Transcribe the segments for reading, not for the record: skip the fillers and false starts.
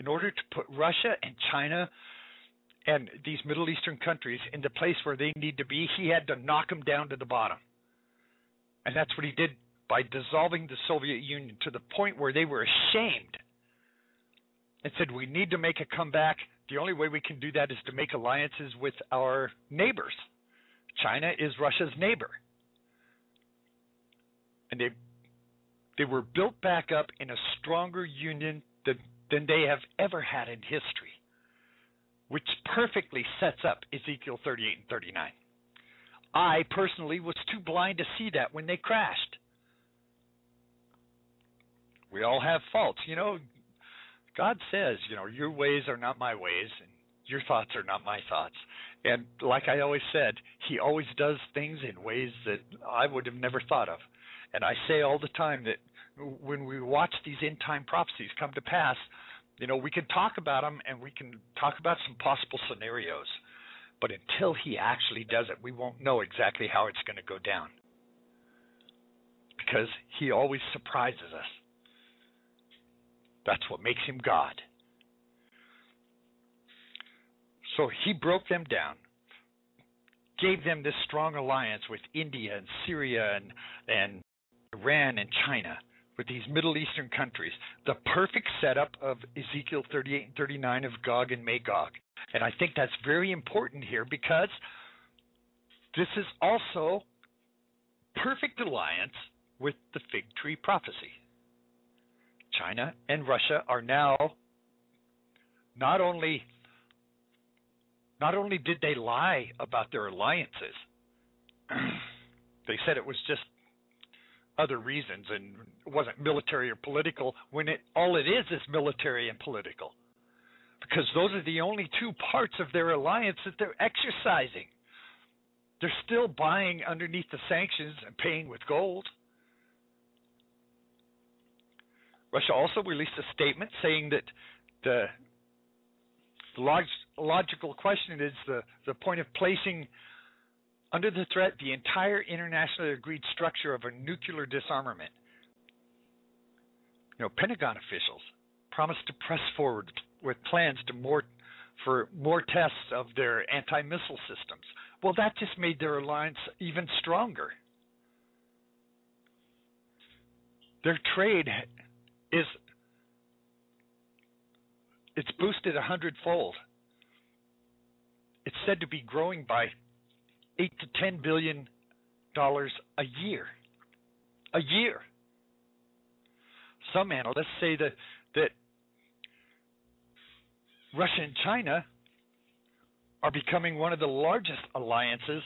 in order to put Russia and China and these Middle Eastern countries in the place where they need to be, he had to knock them down to the bottom. And that's what he did by dissolving the Soviet Union to the point where they were ashamed and said, we need to make a comeback. The only way we can do that is to make alliances with our neighbors. China is Russia's neighbor. And they were built back up in a stronger union than they have ever had in history, which perfectly sets up Ezekiel 38 and 39. I personally was too blind to see that when they crashed. We all have faults. God says, your ways are not my ways, and your thoughts are not my thoughts. And like I always said, he always does things in ways that I would have never thought of. And I say all the time that when we watch these end-time prophecies come to pass, we can talk about them and we can talk about some possible scenarios. But until he actually does it, we won't know exactly how it's going to go down. Because he always surprises us. That's what makes him God. So he broke them down, gave them this strong alliance with India and Syria and Iran and China, with these Middle Eastern countries, the perfect setup of Ezekiel 38 and 39 of Gog and Magog. And I think that's very important here because this is also perfect alliance with the fig tree prophecy. China and Russia are now not only did they lie about their alliances, they said it was just other reasons and it wasn't military or political, when all it is military and political. Because those are the only two parts of their alliance that they're exercising. They're still buying underneath the sanctions and paying with gold. Russia also released a statement saying that the logical question is the point of placing under the threat the entire internationally agreed structure of a nuclear disarmament. Pentagon officials promised to press forward with plans for more tests of their anti-missile systems. Well, that just made their alliance even stronger. Their trade it's boosted 100-fold. It's said to be growing by $8 to $10 billion a year. A year. Some analysts say that Russia and China are becoming one of the largest alliances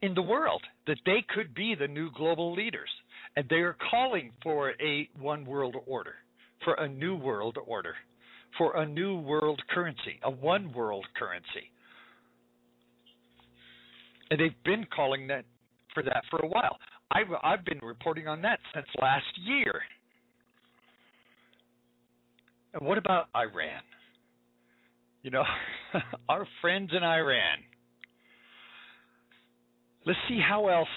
in the world, that they could be the new global leaders. And they are calling for a one world order, for a new world order, for a new world currency, a one world currency. And they've been calling for a while. I've been reporting on that since last year. And what about Iran? Our friends in Iran. Let's see how else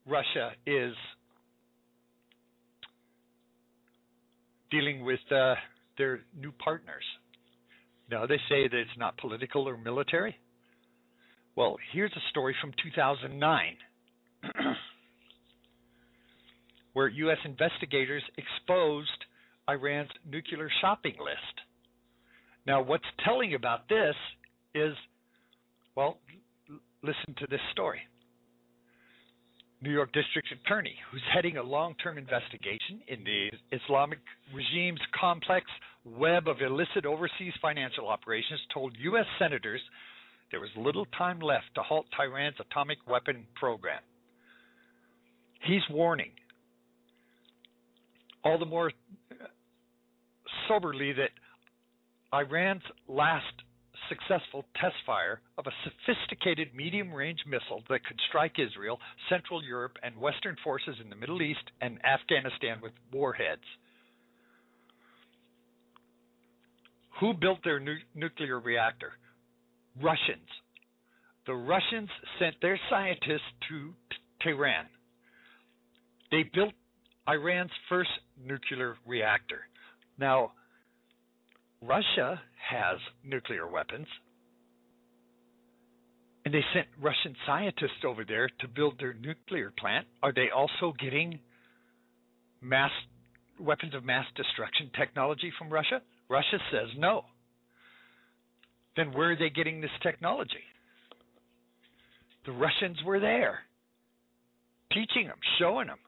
Russia is dealing with their new partners. Now, they say that it's not political or military. Well, here's a story from 2009 where U.S. investigators exposed Iran's nuclear shopping list. Now, what's telling about this is, well, listen to this story. New York District Attorney, who's heading a long-term investigation in the Islamic regime's complex web of illicit overseas financial operations, told U.S. senators there was little time left to halt Tehran's atomic weapon program. He's warning all the more soberly that Iran's last successful test fire of a sophisticated medium-range missile that could strike Israel, Central Europe, and Western forces in the Middle East and Afghanistan with warheads. Who built their nuclear reactor? Russians. The Russians sent their scientists to Tehran. They built Iran's first nuclear reactor. Now, Russia has nuclear weapons, and they sent Russian scientists over there to build their nuclear plant. Are they also getting weapons of mass destruction technology from Russia? Russia says no. Then where are they getting this technology? The Russians were there, teaching them, showing them.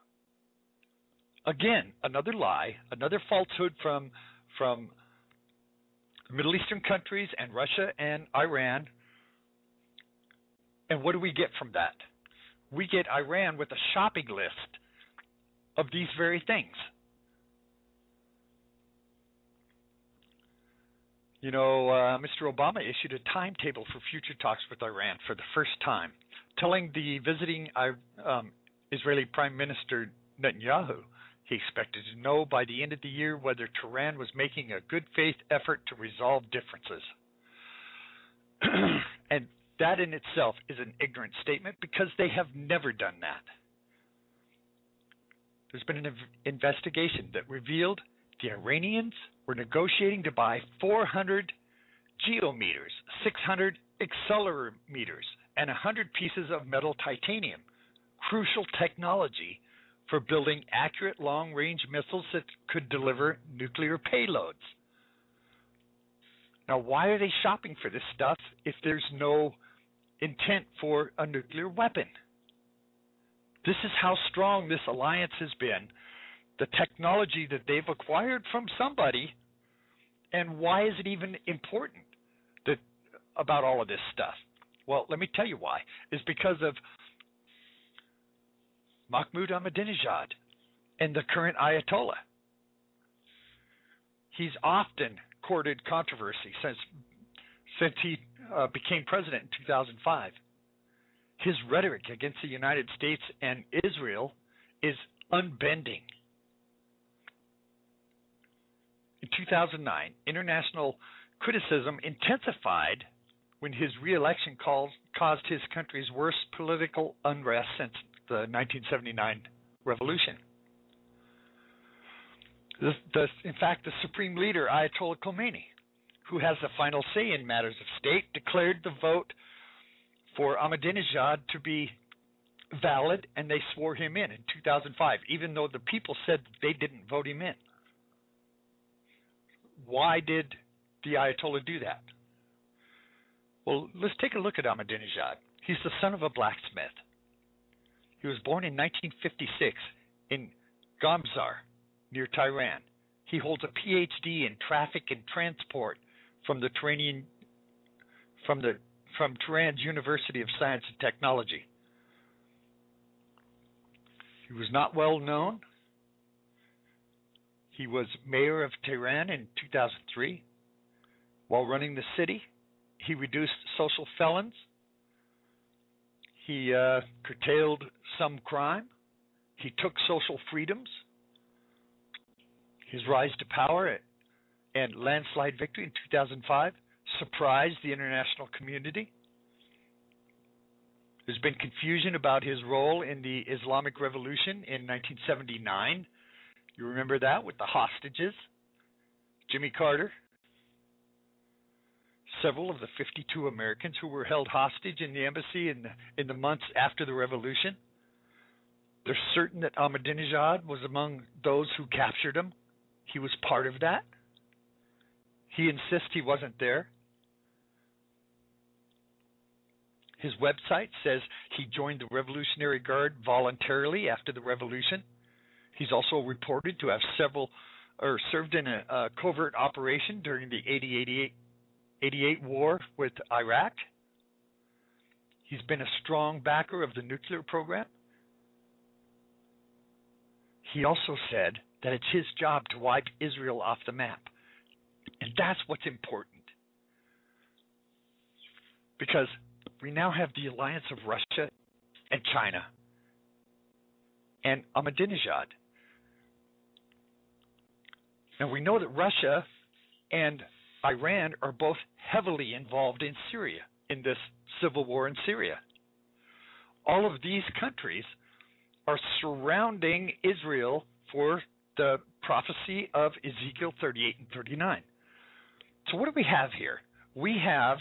Again, another lie, another falsehood from Middle Eastern countries and Russia and Iran. And what do we get from that? We get Iran with a shopping list of these very things. You know, Mr. Obama issued a timetable for future talks with Iran for the first time, telling the visiting Israeli Prime Minister Netanyahu he expected to know by the end of the year whether Tehran was making a good faith effort to resolve differences. And that in itself is an ignorant statement because they have never done that. There's been an investigation that revealed the Iranians were negotiating to buy 400 geometers, 600 accelerometers, and 100 pieces of metal titanium, crucial technology for building accurate long-range missiles that could deliver nuclear payloads. Now, why are they shopping for this stuff if there's no intent for a nuclear weapon? This is how strong this alliance has been, the technology that they've acquired from somebody, and why is it even important about all of this stuff? Well, let me tell you why. It's because of Mahmoud Ahmadinejad and the current Ayatollah. He's often courted controversy since he became president in 2005. His rhetoric against the United States and Israel is unbending. In 2009, international criticism intensified when his re-election caused his country's worst political unrest since the 1979 revolution. In fact, the supreme leader, Ayatollah Khomeini, who has the final say in matters of state, declared the vote for Ahmadinejad to be valid, and they swore him in 2005, even though the people said they didn't vote him in. Why did the Ayatollah do that? Well, let's take a look at Ahmadinejad. He's the son of a blacksmith. He was born in 1956 in Gamzar, near Tehran. He holds a PhD in traffic and transport from Tehran's University of Science and Technology. He was not well known. He was mayor of Tehran in 2003. While running the city, he reduced social felons. He curtailed some crime. He took social freedoms. His rise to power and landslide victory in 2005 surprised the international community. There's been confusion about his role in the Islamic Revolution in 1979. You remember that with the hostages? Jimmy Carter. Several of the 52 Americans who were held hostage in the embassy in the months after the revolution. They're certain that Ahmadinejad was among those who captured him. He was part of that. He insists he wasn't there. His website says he joined the Revolutionary Guard voluntarily after the revolution. He's also reported to have served in a covert operation during the 88 war with Iraq. He's been a strong backer of the nuclear program. He also said that it's his job to wipe Israel off the map. And that's what's important. Because we now have the alliance of Russia and China and Ahmadinejad. Now we know that Russia and Iran are both heavily involved in Syria, in this civil war in Syria. All of these countries are surrounding Israel for the prophecy of Ezekiel 38 and 39. So what do we have here? We have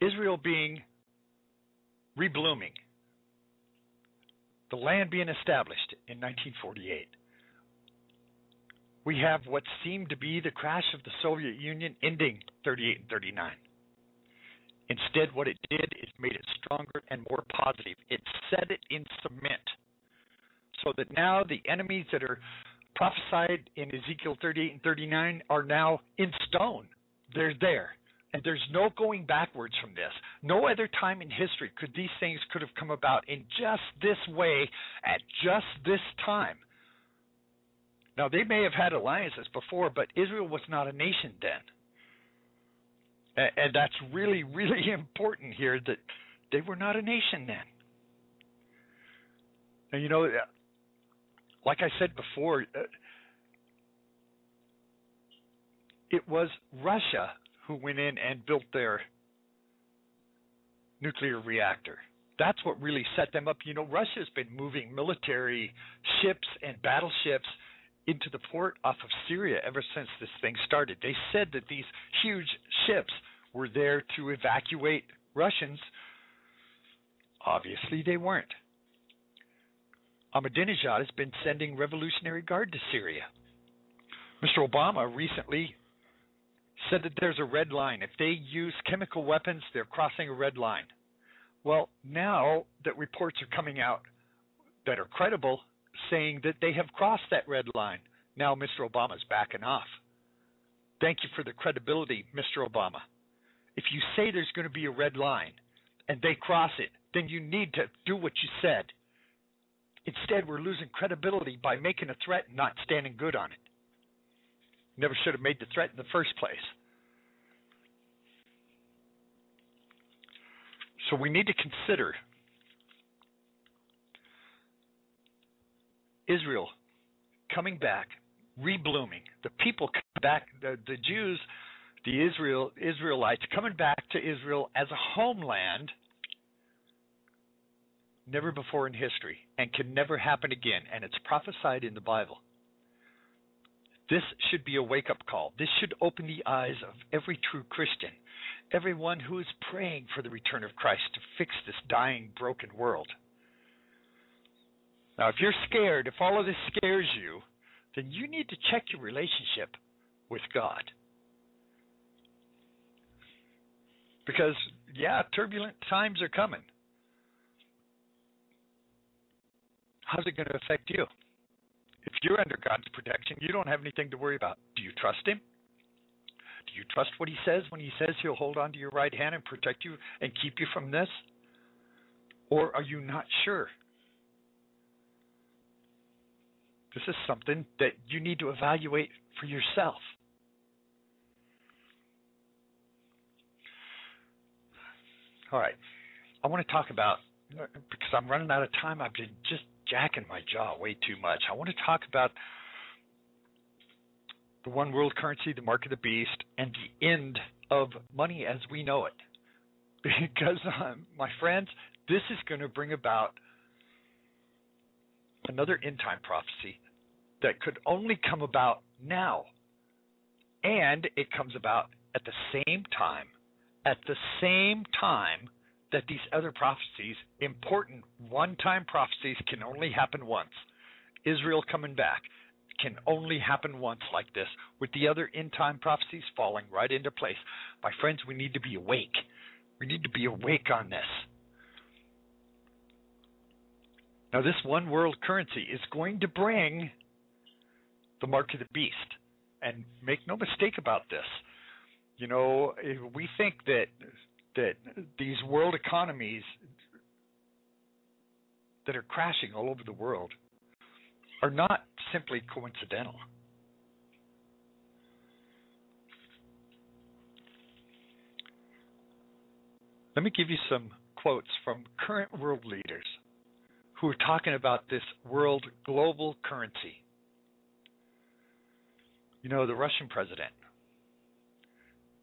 Israel being reblooming, the land being established in 1948. We have what seemed to be the crash of the Soviet Union ending 38 and 39. Instead, what it did is made it stronger and more positive. It set it in cement so that now the enemies that are prophesied in Ezekiel 38 and 39 are now in stone. They're there. And there's no going backwards from this. No other time in history could these things could have come about in just this way at just this time. Now, they may have had alliances before, but Israel was not a nation then. And that's really, really important here, that they were not a nation then. And, like I said before, it was Russia who went in and built their nuclear reactor. That's what really set them up. Russia's been moving military ships and battleships into the port off of Syria ever since this thing started. They said that these huge ships were there to evacuate Russians. Obviously, they weren't. Ahmadinejad has been sending Revolutionary Guard to Syria. Mr. Obama recently said that there's a red line. If they use chemical weapons, they're crossing a red line. Well, now that reports are coming out that are credible, saying that they have crossed that red line, now Mr. Obama's backing off. Thank you for the credibility, Mr. Obama. If you say there's going to be a red line and they cross it, then you need to do what you said. Instead, we're losing credibility by making a threat and not standing good on it. Never should have made the threat in the first place. So we need to consider Israel coming back, reblooming, the people coming back, the Jews, the Israelites coming back to Israel as a homeland, never before in history, and can never happen again, and it's prophesied in the Bible. This should be a wake-up call. This should open the eyes of every true Christian, everyone who is praying for the return of Christ to fix this dying, broken world. Now, if you're scared, if all of this scares you, then you need to check your relationship with God. Because, turbulent times are coming. How's it going to affect you? If you're under God's protection, you don't have anything to worry about. Do you trust Him? Do you trust what He says when He says He'll hold on to your right hand and protect you and keep you from this? Or are you not sure? This is something that you need to evaluate for yourself. All right. I want to talk about, because I'm running out of time, I've been just jacking my jaw way too much. I want to talk about the one world currency, the mark of the beast, and the end of money as we know it. Because, my friends, this is going to bring about another end-time prophecy that could only come about now. And it comes about at the same time that these other prophecies, important one-time prophecies, can only happen once. Israel coming back can only happen once like this, with the other end-time prophecies falling right into place. My friends, we need to be awake. We need to be awake on this. Now, this one world currency is going to bring the mark of the beast. And make no mistake about this. We think that these world economies that are crashing all over the world are not simply coincidental. Let me give you some quotes from current world leaders who are talking about this world global currency. The Russian president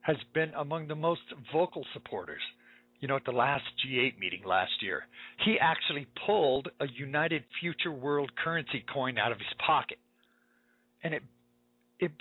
has been among the most vocal supporters. At the last G8 meeting last year, he actually pulled a United Future World Currency coin out of his pocket. And it